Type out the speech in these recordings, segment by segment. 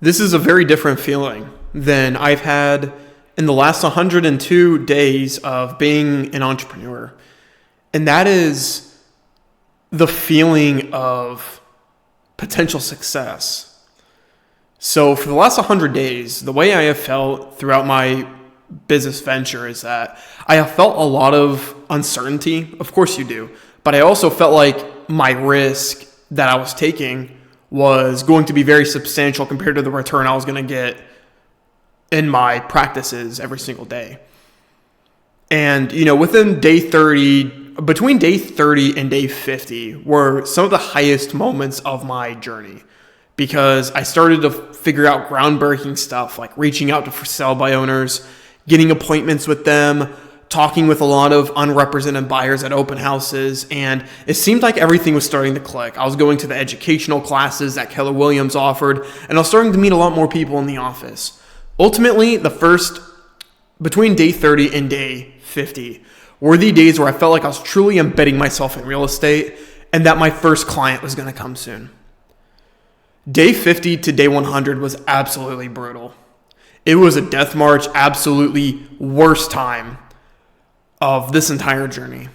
This is a very different feeling than I've had in the last 102 days of being an entrepreneur. And that is the feeling of potential success. So for the last 100 days, the way I have felt throughout my business venture is that I have felt a lot of uncertainty. Of course you do. But I also felt like my risk that I was taking was going to be very substantial compared to the return I was going to get in my practices every single day. And, within day 30, between day 30 and day 50 were some of the highest moments of my journey, because I started to figure out groundbreaking stuff like reaching out to for sale by owners, getting appointments with them, talking with a lot of unrepresented buyers at open houses, and it seemed like everything was starting to click. I was going to the educational classes that Keller Williams offered, and I was starting to meet a lot more people in the office. Ultimately, between day 30 and day 50 were the days where I felt like I was truly embedding myself in real estate and that my first client was going to come soon. Day 50 to day 100 was absolutely brutal. It was a death march, absolutely worst time of this entire journey.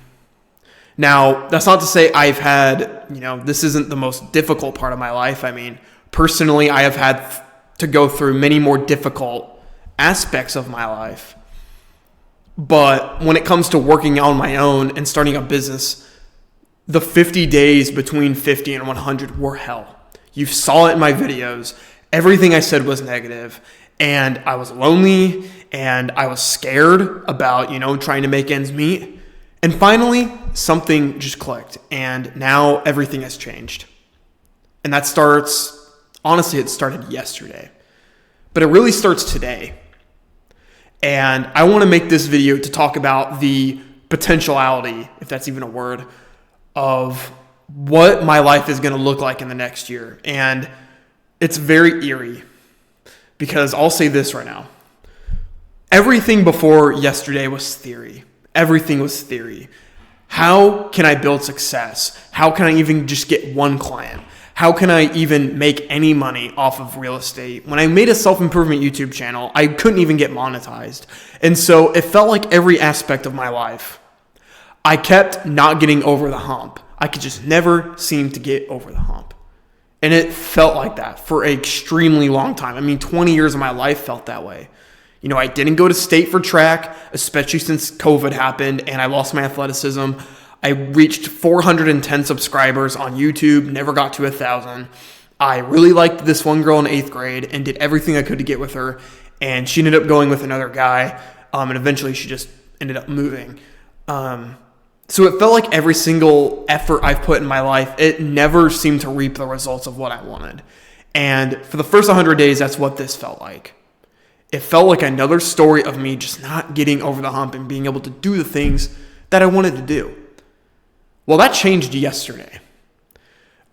Now, that's not to say I've had, this isn't the most difficult part of my life. I mean, personally, I have had to go through many more difficult aspects of my life. But when it comes to working on my own and starting a business, the 50 days between 50 and 100 were hell. You saw it in my videos. Everything I said was negative. And I was lonely, and I was scared about, trying to make ends meet. And finally, something just clicked, and now everything has changed. And that honestly, it started yesterday. But it really starts today. And I want to make this video to talk about the potentiality, if that's even a word, of what my life is going to look like in the next year. And it's very eerie. Because I'll say this right now. Everything before yesterday was theory. Everything was theory. How can I build success? How can I even just get one client? How can I even make any money off of real estate? When I made a self-improvement YouTube channel, I couldn't even get monetized. And so it felt like every aspect of my life, I kept not getting over the hump. I could just never seem to get over the hump. And it felt like that for an extremely long time. I mean, 20 years of my life felt that way. I didn't go to state for track, especially since COVID happened and I lost my athleticism. I reached 410 subscribers on YouTube, never got to 1,000. I really liked this one girl in 8th grade and did everything I could to get with her. And she ended up going with another guy. And eventually she just ended up moving. So it felt like every single effort I've put in my life, it never seemed to reap the results of what I wanted. And for the first 100 days, that's what this felt like. It felt like another story of me just not getting over the hump and being able to do the things that I wanted to do. Well, that changed yesterday.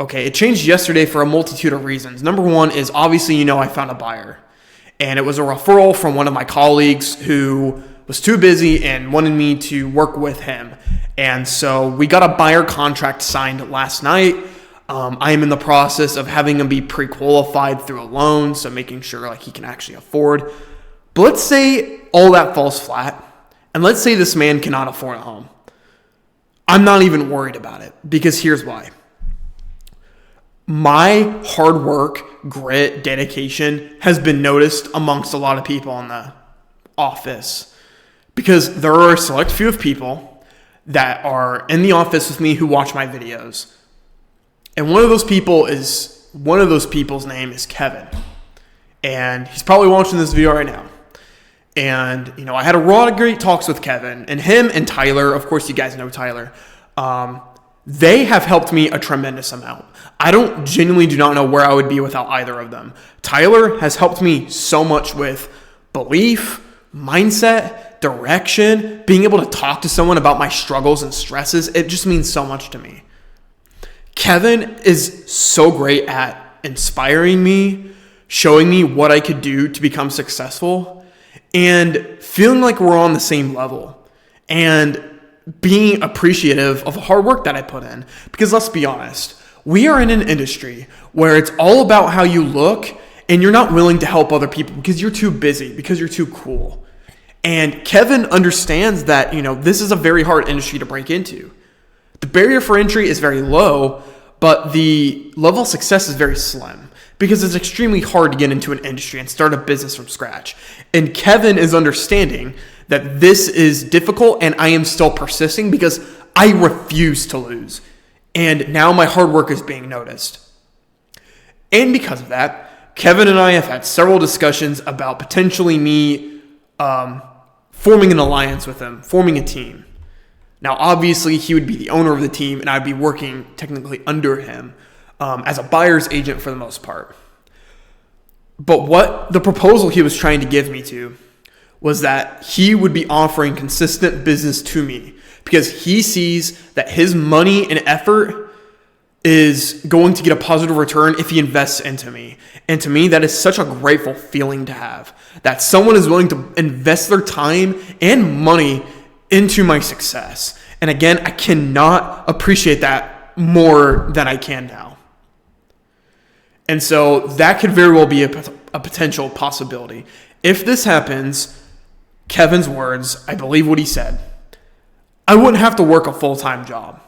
Okay, it changed yesterday for a multitude of reasons. Number one is obviously, I found a buyer. And it was a referral from one of my colleagues who was too busy and wanted me to work with him. And so we got a buyer contract signed last night. I am in the process of having him be pre-qualified through a loan, so making sure he can actually afford. But let's say all that falls flat, and let's say this man cannot afford a home. I'm not even worried about it, because here's why. My hard work, grit, dedication has been noticed amongst a lot of people in the office, because there are a select few of people that are in the office with me who watch my videos. And one of those people's name is Kevin. And he's probably watching this video right now. And, I had a lot of great talks with Kevin, and him and Tyler, of course you guys know Tyler, they have helped me a tremendous amount. I genuinely do not know where I would be without either of them. Tyler has helped me so much with belief, mindset, direction, being able to talk to someone about my struggles and stresses. It just means so much to me. Kevin is so great at inspiring me, showing me what I could do to become successful, and feeling like we're on the same level, and being appreciative of the hard work that I put in. Because let's be honest, we are in an industry where it's all about how you look and you're not willing to help other people because you're too busy, because you're too cool. And Kevin understands that, this is a very hard industry to break into. The barrier for entry is very low, but the level of success is very slim because it's extremely hard to get into an industry and start a business from scratch. And Kevin is understanding that this is difficult, and I am still persisting because I refuse to lose. And now my hard work is being noticed. And because of that, Kevin and I have had several discussions about potentially me forming an alliance with him, forming a team. Now, obviously, he would be the owner of the team, and I'd be working technically under him as a buyer's agent for the most part. But what the proposal he was trying to give me to was that he would be offering consistent business to me because he sees that his money and effort is going to get a positive return if he invests into me. And to me, that is such a grateful feeling to have, that someone is willing to invest their time and money into my success. And again, I cannot appreciate that more than I can now. And so that could very well be a potential possibility. If this happens, Kevin's words, I believe what he said, I wouldn't have to work a full-time job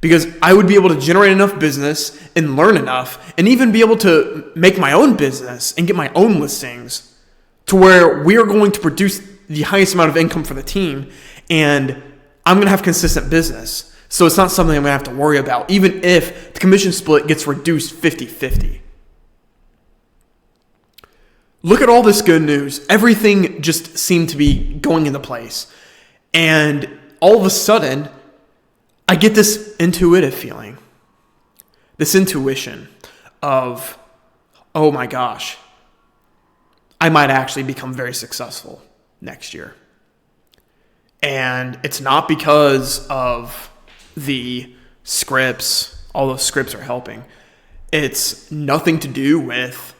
because I would be able to generate enough business and learn enough and even be able to make my own business and get my own listings to where we are going to produce the highest amount of income for the team, and I'm going to have consistent business. So it's not something I'm going to have to worry about, even if the commission split gets reduced 50-50. Look at all this good news. Everything just seemed to be going into place. And all of a sudden, I get this intuitive feeling, this intuition of, oh my gosh, I might actually become very successful next year. And it's not because of the scripts, all those scripts are helping. It's nothing to do with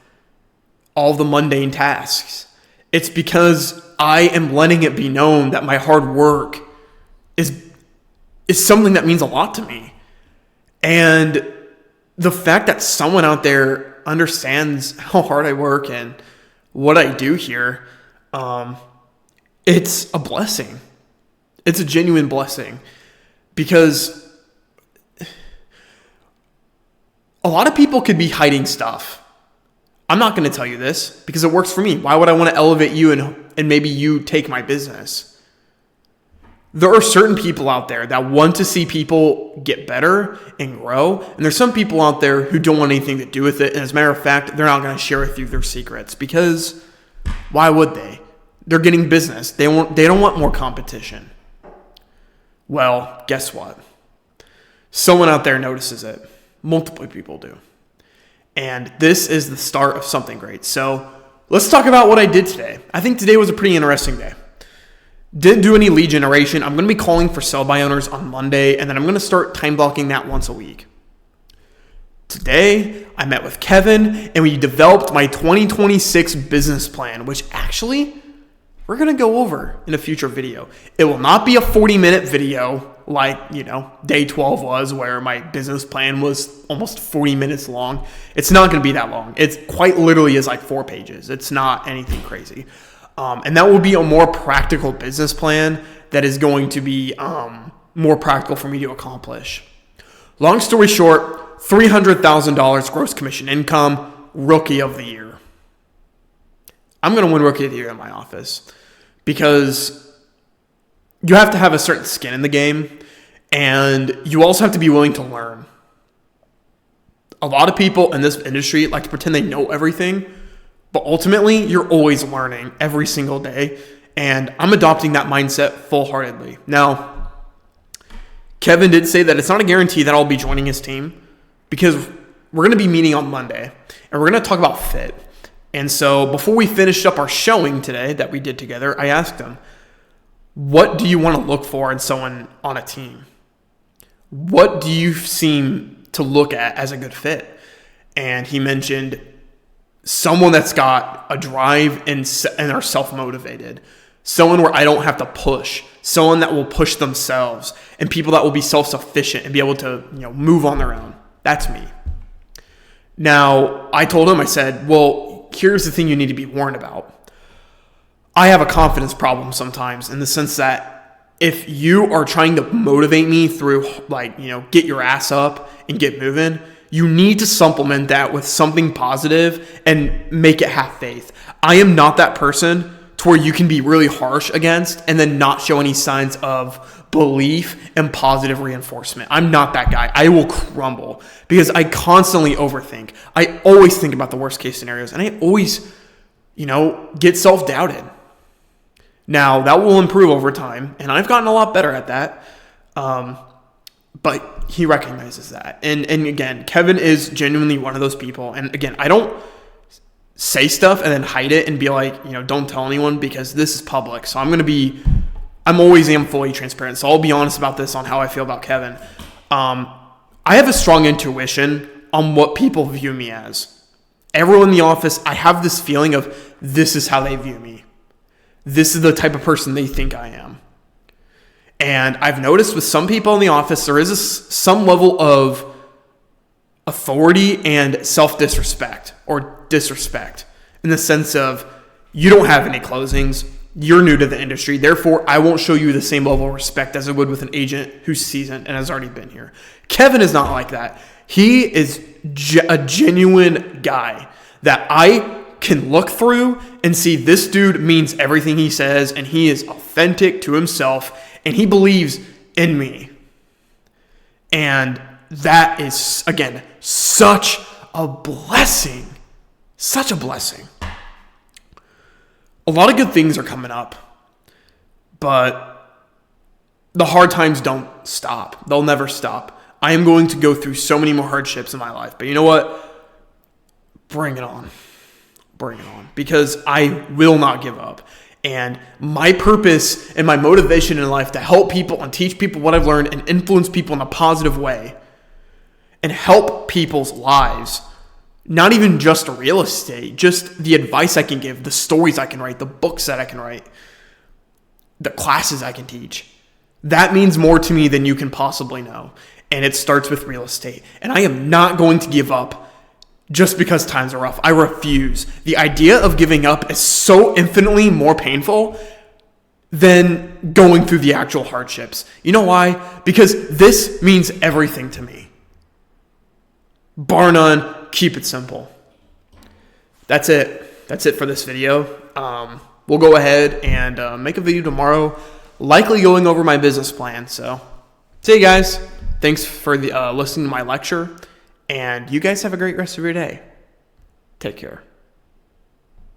all the mundane tasks. It's because I am letting it be known that my hard work is something that means a lot to me. And the fact that someone out there understands how hard I work and what I do here, it's a blessing. It's a genuine blessing because a lot of people could be hiding stuff. I'm not going to tell you this because it works for me. Why would I want to elevate you and maybe you take my business? There are certain people out there that want to see people get better and grow. And there's some people out there who don't want anything to do with it. And as a matter of fact, they're not going to share with you their secrets because why would they? They're getting business. They don't want more competition. Well, guess what? Someone out there notices it. Multiple people do. And this is the start of something great. So let's talk about what I did today. I think today was a pretty interesting day. Didn't do any lead generation. I'm going to be calling for sell-by owners on Monday, and then I'm going to start time blocking that once a week. Today, I met with Kevin, and we developed my 2026 business plan, which actually we're going to go over in a future video. It will not be a 40-minute video like, day 12 was, where my business plan was almost 40 minutes long. It's not going to be that long. It quite literally is like 4 pages. It's not anything crazy. And that will be a more practical business plan that is going to be more practical for me to accomplish. Long story short, $300,000 gross commission income, rookie of the year. I'm going to win rookie of the year in my office because you have to have a certain skin in the game, and you also have to be willing to learn. A lot of people in this industry like to pretend they know everything, but ultimately, you're always learning every single day, and I'm adopting that mindset full-heartedly. Now, Kevin did say that it's not a guarantee that I'll be joining his team because we're going to be meeting on Monday, and we're going to talk about fit. And so before we finished up our showing today that we did together, I asked him, what do you want to look for in someone on a team? What do you seem to look at as a good fit? And he mentioned someone that's got a drive and are self-motivated. Someone where I don't have to push. Someone that will push themselves. And people that will be self-sufficient and be able to move on their own. That's me. Now, I told him, I said, well, here's the thing you need to be warned about. I have a confidence problem sometimes in the sense that if you are trying to motivate me through get your ass up and get moving, you need to supplement that with something positive and make it have faith. I am not that person to where you can be really harsh against and then not show any signs of belief and positive reinforcement. I'm not that guy. I will crumble because I constantly overthink. I always think about the worst case scenarios, and I always, get self-doubted. Now, that will improve over time, and I've gotten a lot better at that. But he recognizes that. And again, Kevin is genuinely one of those people. And again, I don't say stuff and then hide it and be like, don't tell anyone because this is public. So I'm always fully transparent. So I'll be honest about this on how I feel about Kevin. I have a strong intuition on what people view me as. Everyone in the office, I have this feeling of this is how they view me. This is the type of person they think I am. And I've noticed with some people in the office, there is some level of authority and self-disrespect or disrespect in the sense of you don't have any closings, you're new to the industry, therefore I won't show you the same level of respect as I would with an agent who's seasoned and has already been here. Kevin is not like that. He is a genuine guy that I can look through and see this dude means everything he says and he is authentic to himself. And he believes in me. And that is, again, such a blessing. Such a blessing. A lot of good things are coming up. But the hard times don't stop. They'll never stop. I am going to go through so many more hardships in my life. But you know what? Bring it on. Bring it on. Because I will not give up. And my purpose and my motivation in life to help people and teach people what I've learned and influence people in a positive way and help people's lives, not even just real estate, just the advice I can give, the stories I can write, the books that I can write, the classes I can teach. That means more to me than you can possibly know. And it starts with real estate. And I am not going to give up just because times are rough. I refuse. The idea of giving up is so infinitely more painful than going through the actual hardships. You know why? Because this means everything to me. Bar none, keep it simple. That's it. That's it for this video. We'll go ahead and make a video tomorrow, likely going over my business plan. So, see you guys. Thanks for listening to my lecture. And you guys have a great rest of your day. Take care.